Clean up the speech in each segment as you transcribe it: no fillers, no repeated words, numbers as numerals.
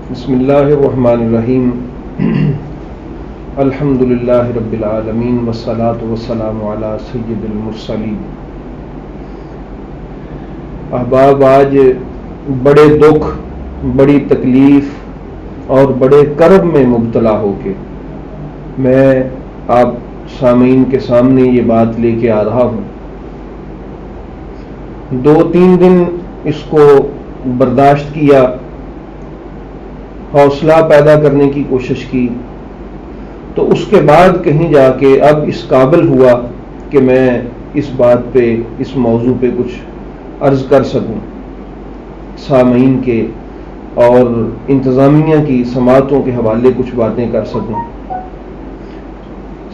بسم اللہ الرحمن الرحیم الحمدللہ رب العالمین والصلاة والسلام علی سید المرسلین۔ احباب، آج بڑے دکھ، بڑی تکلیف اور بڑے کرب میں مبتلا ہو کے میں آپ سامعین کے سامنے یہ بات لے کے آ رہا ہوں۔ 2-3 دن اس کو برداشت کیا، حوصلہ پیدا کرنے کی کوشش کی، تو اس کے بعد کہیں جا کے اب اس قابل ہوا کہ میں اس بات پہ، اس موضوع پہ کچھ عرض کر سکوں، سامعین کے اور انتظامیہ کی سماعتوں کے حوالے کچھ باتیں کر سکوں۔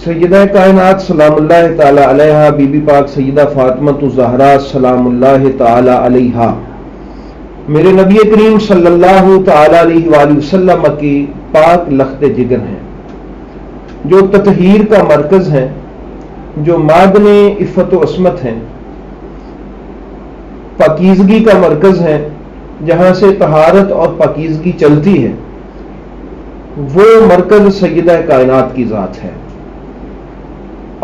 سیدہ کائنات سلام اللہ تعالی علیہا، بی بی پاک سیدہ فاطمہ الزہرا سلام اللہ تعالی علیہا، میرے نبی کریم صلی اللہ تعالی علیہ وآلہ وسلم کی پاک لخت جگر ہیں، جو تطہیر کا مرکز ہیں، جو معدن عفت و عصمت ہیں، پاکیزگی کا مرکز ہیں، جہاں سے طہارت اور پاکیزگی چلتی ہے، وہ مرکز سیدہ کائنات کی ذات ہے۔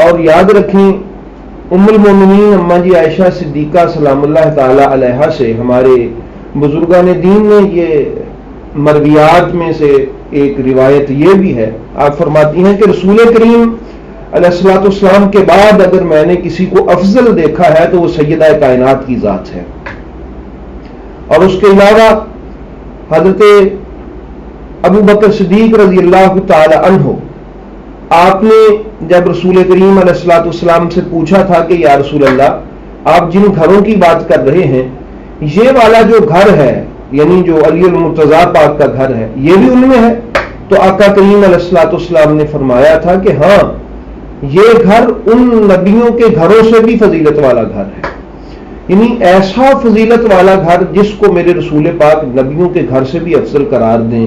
اور یاد رکھیں، ام المومنین اماں جی عائشہ صدیقہ سلام اللہ تعالی علیہا سے ہمارے بزرگان دین نے یہ مرویات میں سے ایک روایت یہ بھی ہے، آپ فرماتی ہیں کہ رسول کریم علیہ الصلوۃ والسلام کے بعد اگر میں نے کسی کو افضل دیکھا ہے تو وہ سیدہ کائنات کی ذات ہے۔ اور اس کے علاوہ حضرت ابو بکر صدیق رضی اللہ تعالی عنہ، آپ نے جب رسول کریم علیہ الصلوۃ والسلام سے پوچھا تھا کہ یا رسول اللہ، آپ جن گھروں کی بات کر رہے ہیں، یہ والا جو گھر ہے، یعنی جو علی المرتضیٰ پاک کا گھر ہے، یہ بھی ان میں ہے؟ تو آقا کریم علیہ الصلوۃ والسلام نے فرمایا تھا کہ ہاں، یہ گھر ان نبیوں کے گھروں سے بھی فضیلت والا گھر ہے، یعنی ایسا فضیلت والا گھر جس کو میرے رسول پاک نبیوں کے گھر سے بھی افضل قرار دیں۔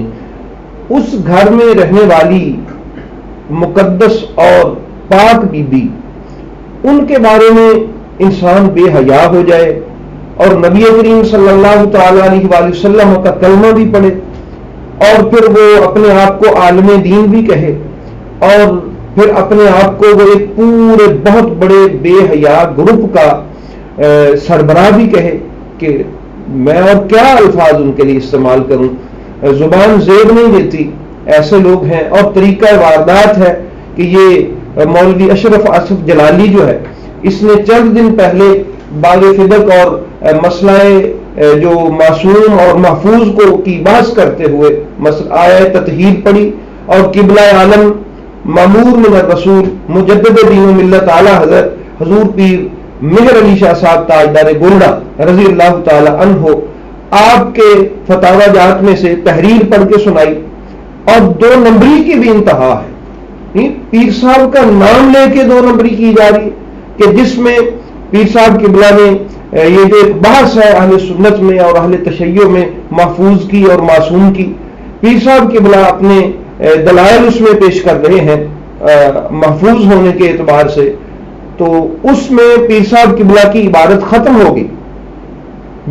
اس گھر میں رہنے والی مقدس اور پاک بی بی، ان کے بارے میں انسان بے حیا ہو جائے اور نبی کریم صلی اللہ تعالی علیہ وآلہ وسلم کا کلمہ بھی پڑھے، اور پھر وہ اپنے آپ کو عالم دین بھی کہے، اور پھر اپنے آپ کو وہ ایک پورے بہت بڑے بے حیا گروپ کا سربراہ بھی کہے کہ میں اور کیا الفاظ ان کے لیے استعمال کروں، زبان زیب نہیں دیتی، ایسے لوگ ہیں۔ اور طریقہ واردات ہے کہ یہ مولوی اشرف آصف جلالی جو ہے، اس نے چند دن پہلے باغ فدق اور مسئلہ جو معصوم اور محفوظ کو کی بحث کرتے ہوئے آیہ تطہیر پڑھی، اور قبلہ عالم مامور من الرسول مجدد دین و ملت اعلی حضرت حضور پیر مہر علی شاہ صاحب تاجدار گولڈا رضی اللہ تعالی عنہ، آپ کے فتاوی جات میں سے تحریر پڑھ کے سنائی، اور 2 نمبری کی بھی انتہا ہے، پیر صاحب کا نام لے کے 2 نمبری کی جا رہی ہے، کہ جس میں پیر صاحب قبلہ نے یہ جو ایک بحث ہے اہل سنت میں اور اہل تشیع میں محفوظ کی اور معصوم کی، پیر صاحب قبلہ اپنے دلائل اس میں پیش کر رہے ہیں محفوظ ہونے کے اعتبار سے، تو اس میں پیر صاحب قبلہ کی عبارت ختم ہوگی،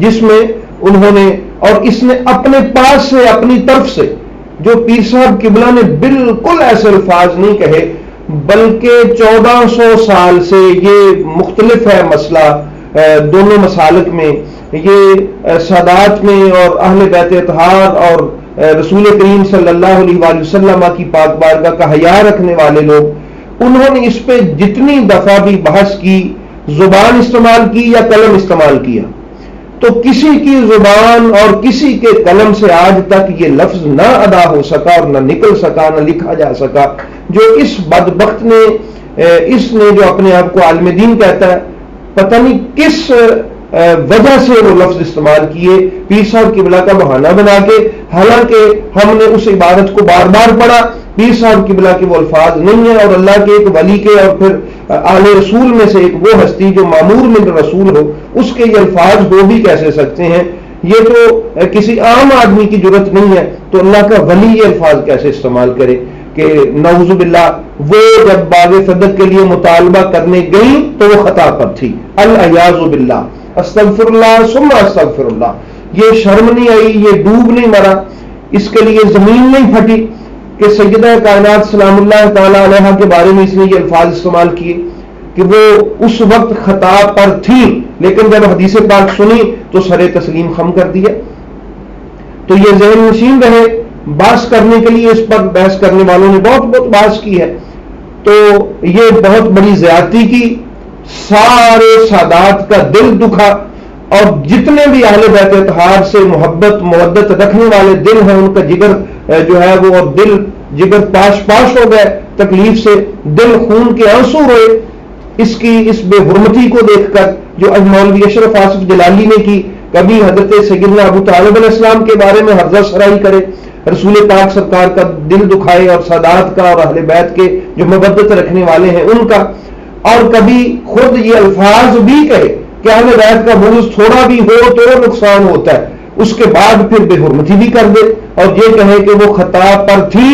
جس میں انہوں نے، اور اس نے اپنے پاس سے، اپنی طرف سے، جو پیر صاحب قبلہ نے بالکل ایسے الفاظ نہیں کہے، بلکہ 1400 سال سے یہ مختلف ہے مسئلہ دونوں مسالک میں، یہ سادات میں اور اہل بیت اطہار اور رسول کریم صلی اللہ علیہ وآلہ وسلم کی پاک بارگاہ کا حیا رکھنے والے لوگ، انہوں نے اس پہ جتنی دفعہ بھی بحث کی، زبان استعمال کی یا قلم استعمال کیا، تو کسی کی زبان اور کسی کے قلم سے آج تک یہ لفظ نہ ادا ہو سکا اور نہ نکل سکا، نہ لکھا جا سکا، جو اس بدبخت نے، اس نے جو اپنے آپ کو عالم دین کہتا ہے، پتہ نہیں کس وجہ سے وہ لفظ استعمال کیے پیر صاحب قبلہ کا بہانہ بنا کے، حالانکہ ہم نے اس عبارت کو بار بار پڑھا، پیر صاحب قبلہ کے وہ الفاظ نہیں ہیں، اور اللہ کے ایک ولی کے اور پھر آل رسول میں سے ایک وہ ہستی جو مامور من رسول ہو، اس کے یہ الفاظ ہو بھی کیسے سکتے ہیں؟ یہ تو کسی عام آدمی کی جرت نہیں ہے، تو اللہ کا ولی یہ الفاظ کیسے استعمال کرے کہ نعوذ باللہ وہ جب باغ صدق کے لیے مطالبہ کرنے گئی تو وہ خطا پر تھی، العیاذ باللہ، استغفر اللہ ثم استغفر اللہ، یہ شرم نہیں آئی، یہ ڈوب نہیں مرا، اس کے لیے زمین نہیں پھٹی کہ سیدہ کائنات سلام اللہ تعالی علیہ کے بارے میں اس نے یہ الفاظ استعمال کیے کہ وہ اس وقت خطا پر تھی، لیکن جب حدیث پاک سنی تو سر تسلیم خم کر دیا۔ تو یہ ذہن نشین رہے، بحث کرنے کے لیے اس پر بحث کرنے والوں نے بہت بہت بحث کی ہے، تو یہ بہت بڑی زیادتی کی، سارے سادات کا دل دکھا، اور جتنے بھی اہل بیت اطہار سے محبت مودت رکھنے والے دل ہیں ان کا جگر جو ہے وہ دل جگر پاش پاش ہو گئے تکلیف سے، دل خون کے آنسو روئے اس بے حرمتی کو دیکھ کر جو مولوی اشرف آصف جلالی نے کی۔ کبھی حضرت سیدنا ابو طالب علیہ السلام کے بارے میں ہرزہ سرائی کرے، رسول پاک سرکار کا دل دکھائے، اور سادات کا اور اہل بیت کے جو مودت رکھنے والے ہیں ان کا، اور کبھی خود یہ الفاظ بھی کہے کہ اہل بیت کا بغض تھوڑا بھی ہو تو نقصان ہوتا ہے، اس کے بعد پھر بے حرمتی بھی کر دے اور یہ کہے کہ وہ خطا پر تھی۔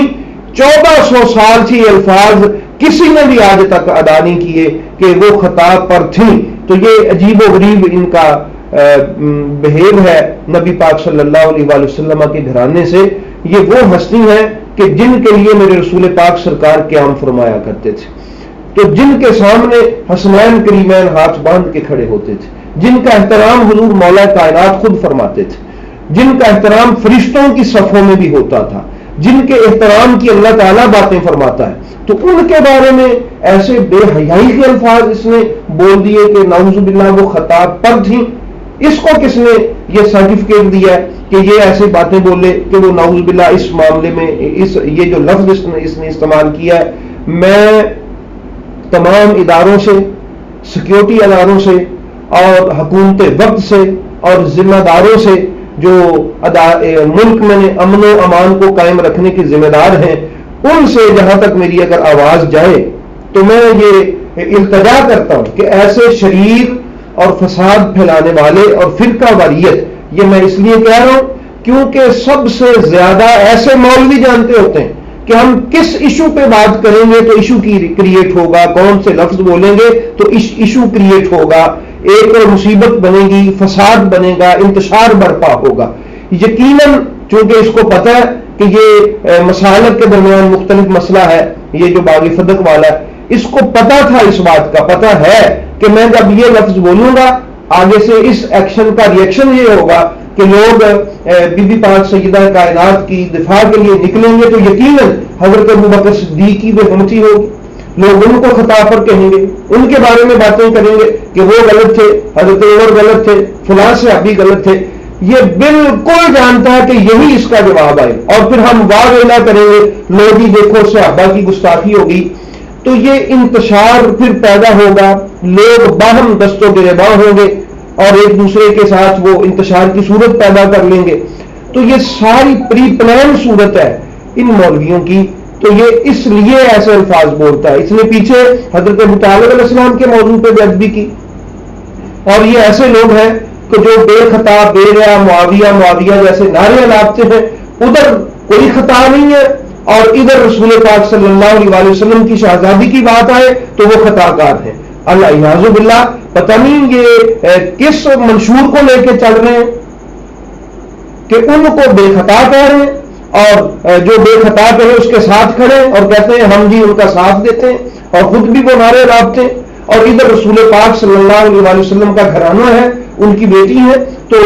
1400 سال سے یہ الفاظ کسی نے بھی آج تک ادا نہیں کیے کہ وہ خطا پر تھی۔ تو یہ عجیب و غریب ان کا بہیو ہے نبی پاک صلی اللہ علیہ وآلہ وسلم کے گھرانے سے۔ یہ وہ ہستی ہیں کہ جن کے لیے میرے رسول پاک سرکار قیام فرمایا کرتے تھے، تو جن کے سامنے حسنین کریمین ہاتھ باندھ کے کھڑے ہوتے تھے، جن کا احترام حضور مولا کائنات خود فرماتے تھے، جن کا احترام فرشتوں کی صفوں میں بھی ہوتا تھا، جن کے احترام کی اللہ تعالیٰ باتیں فرماتا ہے، تو ان کے بارے میں ایسے بے حیائی کے الفاظ اس نے بول دیے کہ نعوذ باللہ وہ خطا پر تھیں۔ اس کو کس نے یہ سرٹیفکیٹ دیا کہ یہ ایسی باتیں بولے کہ وہ نعوذ باللہ اس معاملے میں یہ جو لفظ اس نے استعمال کیا ہے؟ میں تمام اداروں سے، سیکیورٹی اداروں سے اور حکومت وقت سے اور ذمہ داروں سے جو ملک میں امن و امان کو قائم رکھنے کے ذمہ دار ہیں، ان سے جہاں تک میری اگر آواز جائے تو میں یہ التجا کرتا ہوں کہ ایسے شریر اور فساد پھیلانے والے اور فرقہ واریت، یہ میں اس لیے کہہ رہا ہوں کیونکہ سب سے زیادہ ایسے مولوی جانتے ہوتے ہیں کہ ہم کس ایشو پہ بات کریں گے تو ایشو کی کریٹ ہوگا، کون سے لفظ بولیں گے تو ایشو کریٹ ہوگا، ایک مصیبت بنے گی، فساد بنے گا، انتشار برپا ہوگا۔ یقیناً چونکہ اس کو پتہ ہے کہ یہ مسالک کے درمیان مختلف مسئلہ ہے، یہ جو باغ فدق والا ہے، اس کو پتہ تھا، اس بات کا پتہ ہے کہ میں جب یہ لفظ بولوں گا آگے سے اس ایکشن کا ریئیکشن یہ ہوگا کہ لوگ بی بی پاک سیدہ کائنات کی دفاع کے لیے نکلیں گے تو یقیناً حضرت ابوبکر صدیق کی بے حرمتی ہوگی، لوگ ان کو خطا پر کہیں گے، ان کے بارے میں باتیں کریں گے کہ وہ غلط تھے، حضرت عمر غلط تھے، فلاں صحابی غلط تھے۔ یہ بالکل جانتا ہے کہ یہی اس کا جواب آئے، اور پھر ہم واہ ویلا کریں گے لوگ ہی دیکھو صحابہ کی گستاخی ہوگی، تو یہ انتشار پھر پیدا ہوگا، لوگ باہم دست و گریباں ہوں گے اور ایک دوسرے کے ساتھ وہ انتشار کی صورت پیدا کر لیں گے۔ تو یہ ساری پری پلان صورت ہے ان مولویوں کی، تو یہ اس لیے ایسے الفاظ بولتا ہے۔ اس نے پیچھے حضرت ابو طالب علیہ السلام کے موضوع پہ بحث بھی کی، اور یہ ایسے لوگ ہیں کہ جو بے خطا بے ریا معاویہ جیسے نعرے لگاتے ہیں، ادھر کوئی خطا نہیں ہے اور ادھر رسول پاک صلی اللہ علیہ وآلہ وسلم کی شہزادی کی بات آئے تو وہ خطا کار ہے۔ اللہ اعوذ باللہ، پتہ نہیں یہ کس منشور کو لے کے چل رہے ہیں کہ ان کو بے خطا کہہ رہے ہیں، اور جو بے خطا کہے اس کے ساتھ کھڑے اور کہتے ہیں ہم جی ان کا ساتھ دیتے ہیں، اور خود بھی وہ نعرے لگاتے ہیں، اور ادھر رسول پاک صلی اللہ علیہ وآلہ وسلم کا گھرانہ ہے، ان کی بیٹی ہے، تو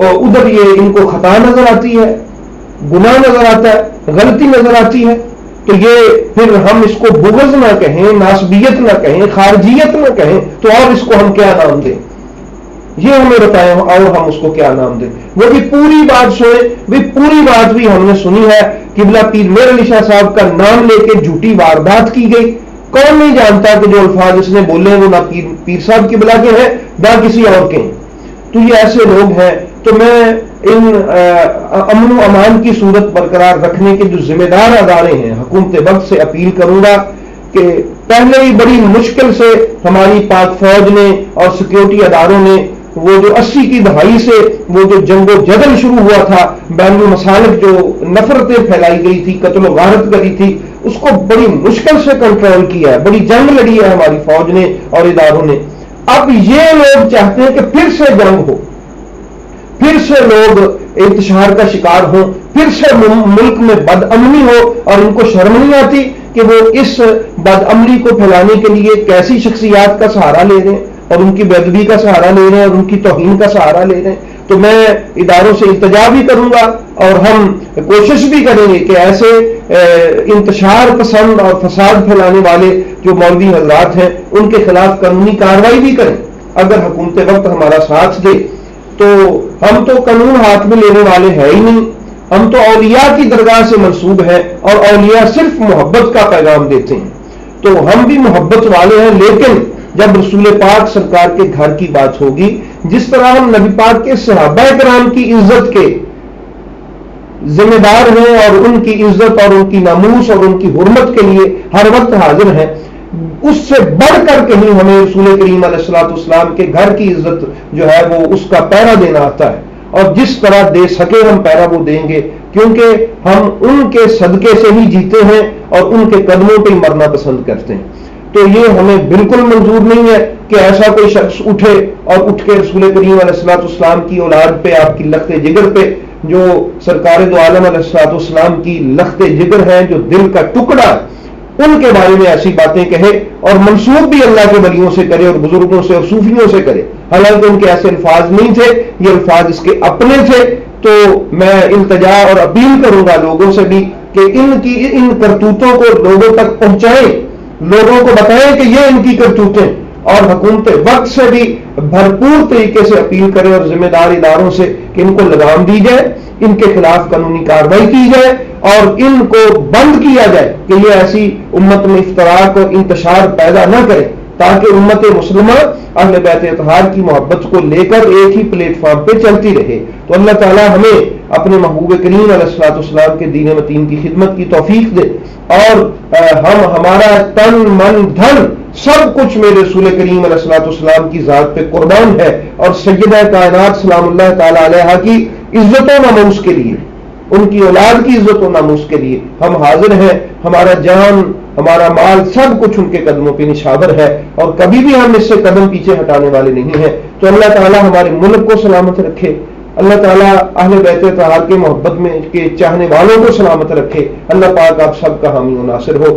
ادھر یہ ان کو خطا نظر آتی ہے، گناہ نظر آتا ہے، غلطی نظر آتی ہے۔ تو یہ پھر ہم اس کو بغض نہ کہیں، ناسبیت نہ کہیں، خارجیت نہ کہیں، تو اور اس کو ہم کیا نام دیں؟ یہ ہمیں بتائیں اور ہم اس کو کیا نام دیں؟ وہ بھی پوری بات سنیں، بھی پوری بات بھی ہم نے سنی ہے۔ قبلہ پیر میر علی شاہ صاحب کا نام لے کے جھوٹی واردات کی گئی، کون نہیں جانتا کہ جو الفاظ اس نے بولے وہ نہ پیر صاحب قبلہ کے ہیں نہ کسی اور کے ہیں۔ تو یہ ایسے لوگ ہیں، تو میں ان امن و امان کی صورت برقرار رکھنے کے جو ذمہ دار ادارے ہیں حکومت وقت سے اپیل کروں گا کہ پہلے ہی بڑی مشکل سے ہماری پاک فوج نے اور سیکیورٹی اداروں نے وہ جو 80 کی دہائی سے وہ جو جنگ و جدل شروع ہوا تھا، بین المسالک جو نفرتیں پھیلائی گئی تھی، قتل و غارت کری تھی، اس کو بڑی مشکل سے کنٹرول کیا ہے، بڑی جنگ لڑی ہے ہماری فوج نے اور اداروں نے۔ اب یہ لوگ چاہتے ہیں کہ پھر سے جنگ ہو، پھر سے لوگ انتشار کا شکار ہوں، پھر سے ملک میں بد امنی ہو اور ان کو شرم نہیں آتی کہ وہ اس بد امنی کو پھیلانے کے لیے کیسی شخصیات کا سہارا لے رہے ہیں اور ان کی بے ادبی کا سہارا لے رہے ہیں اور ان کی توہین کا سہارا لے رہے ہیں۔ تو میں اداروں سے التجا بھی کروں گا اور ہم کوشش بھی کریں گے کہ ایسے انتشار پسند اور فساد پھیلانے والے جو مولوی حضرات ہیں ان کے خلاف قانونی کارروائی بھی کریں۔ اگر حکومت وقت ہمارا ساتھ دے تو ہم تو قانون ہاتھ میں لینے والے ہیں ہی نہیں، ہم تو اولیاء کی درگاہ سے منسوب ہیں اور اولیاء صرف محبت کا پیغام دیتے ہیں، تو ہم بھی محبت والے ہیں۔ لیکن جب رسول پاک سرکار کے گھر کی بات ہوگی، جس طرح ہم نبی پاک کے صحابہ کرام کی عزت کے ذمہ دار ہیں اور ان کی عزت اور ان کی ناموس اور ان کی حرمت کے لیے ہر وقت حاضر ہیں، اس سے بڑھ کر کہیں ہمیں رسول کریم علیہ الصلوۃ والسلام کے گھر کی عزت جو ہے وہ اس کا پہرا دینا آتا ہے، اور جس طرح دے سکے ہم پہرا وہ دیں گے، کیونکہ ہم ان کے صدقے سے ہی جیتے ہیں اور ان کے قدموں پہ ہی مرنا پسند کرتے ہیں۔ تو یہ ہمیں بالکل منظور نہیں ہے کہ ایسا کوئی شخص اٹھے اور اٹھ کے رسول کریم علیہ الصلوۃ والسلام کی اولاد پہ، آپ کی لخت جگر پہ، جو سرکار دو عالم علیہ الصلوۃ والسلام کی لخت جگر ہے، جو دل کا ٹکڑا، ان کے بارے میں ایسی باتیں کہے اور منسوب بھی اللہ کے ولیوں سے کرے اور بزرگوں سے اور صوفیوں سے کرے، حالانکہ ان کے ایسے الفاظ نہیں تھے، یہ الفاظ اس کے اپنے تھے۔ تو میں التجا اور اپیل کروں گا لوگوں سے بھی کہ ان کرتوتوں کو لوگوں تک پہنچائیں، لوگوں کو بتائیں کہ یہ ان کی کرتوتیں، اور حکومت وقت سے بھی بھرپور طریقے سے اپیل کرے اور ذمہ دار اداروں سے کہ ان کو لگام دی جائے، ان کے خلاف قانونی کارروائی کی جائے اور ان کو بند کیا جائے کہ یہ ایسی امت میں افتراق اور انتشار پیدا نہ کرے، تاکہ امت مسلمہ اہل بیت اطہار کی محبت کو لے کر ایک ہی پلیٹ فارم پہ چلتی رہے۔ تو اللہ تعالی ہمیں اپنے محبوب کریم علیہ الصلوۃ والسلام کے دین متین کی خدمت کی توفیق دے، اور ہمارا تن من دھن سب کچھ میرے رسول کریم علیہ الصلوۃ والسلام کی ذات پہ قربان ہے، اور سیدہ کائنات سلام اللہ تعالی علیہا کی عزت و ناموس کے لیے، ان کی اولاد کی عزت و ناموس کے لیے ہم حاضر ہیں۔ ہمارا جان، ہمارا مال، سب کچھ ان کے قدموں پہ نشاور ہے، اور کبھی بھی ہم اس سے قدم پیچھے ہٹانے والے نہیں ہیں۔ تو اللہ تعالی ہمارے ملک کو سلامت رکھے، اللہ تعالیٰ اہل بیت اطہار کے محبت میں کے چاہنے والوں کو سلامت رکھے۔ اللہ پاک آپ سب کا حامی و ناصر ہو۔